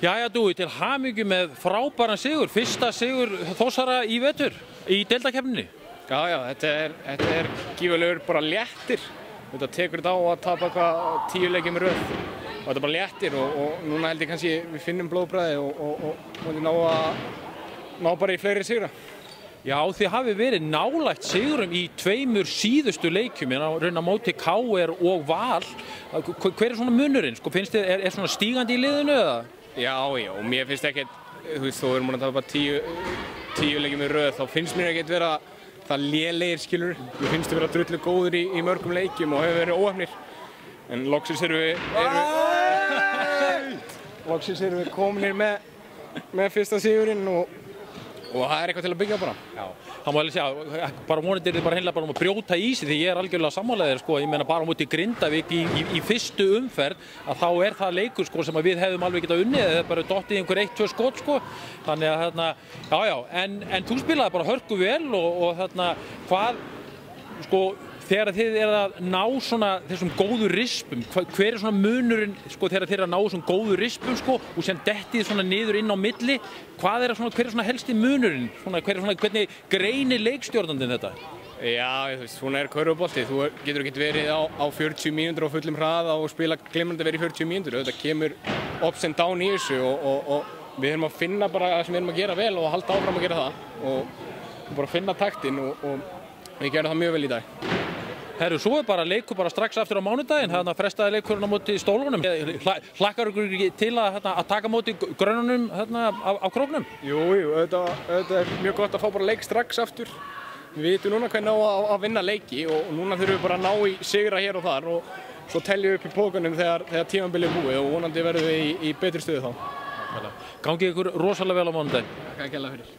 Jæja, Dúi, til hamingju með frábæran sigur, fyrsta sigur Þórsara í vetur í deildakeppninni. Já, þetta er gífurlegur bara léttir. Þetta tekur þetta á að tapa eitthvað 10 leikjum í röð. Og þetta er bara léttir og núna held ég kannski við finnum blóðbragðið og ná bara í fleiri sigra. Já, þið hafi verið nálægt sigurum í 2 síðustu leikjum, raun á móti KR og Val. Hver svona munurinn? Sko, finnst þið, er svona stígandi í liðinu eða? Já, og mér finnst ekkert, þú veist, þó erum við að tapa 10 leikjum í röð, þá finnst mér ekkert vera það lélegir, skilur. Mér finnst þið vera drullu góður í mörgum leikjum og hefur verið óheppnir. En loksins erum við kominir með fyrsta sigurinn og það er eitthvað til að byggja bara. Já, það má alveg segja, bara vonandi er þið bara hreinlega bara að brjóta í sig því ég er algjörlega sammála þér, sko, ég meina bara á móti Grindavík í fyrstu umferð að þá er það leikur, sko, sem að við hefðum alveg getað unnið eða bara dottið einhver 1-2 skot, sko, þannig að þarna, já, en þú spilaði bara hörku vel og þarna, hvað, sko, þegar þið að ná svona þessum góðu rispum, hver er svona munurinn, sko, þegar þið að ná þessum góðu rispum, sko, og sem dettið svona niður inn á milli, hver er svona helsti munurinn, hvernig greinir leikstjórnandinn þetta? Já, þú veist, svona er körfubolti, þú getur ekki verið á 40 mínútur á fullum hraða og spila glimrandi verið í 40 mínútur, þetta kemur ups and down í þessu og við erum að finna bara það sem við erum að gera vel og halda áfram að gera það og bara finna taktinn og við gerum það mjög vel í dag. Herru, svo er bara leikur bara strax aftur á mánudaginn, þarna frestaði leikurinn á móti Stólunum. Hlakkar ykkur ekki til að taka móti grönunum á króknum? Jú, þetta er mjög gott að fá bara leik strax aftur. Við vitum núna hvernig á að vinna leiki og núna þurfum við bara að ná í sigra hér og þar og svo teljum við upp í pókunum þegar tímabilið er búið og vonandi verðum við í betri stöðu þá. Gangi ykkur rosalega vel á mánudaginn. Takk fyrir.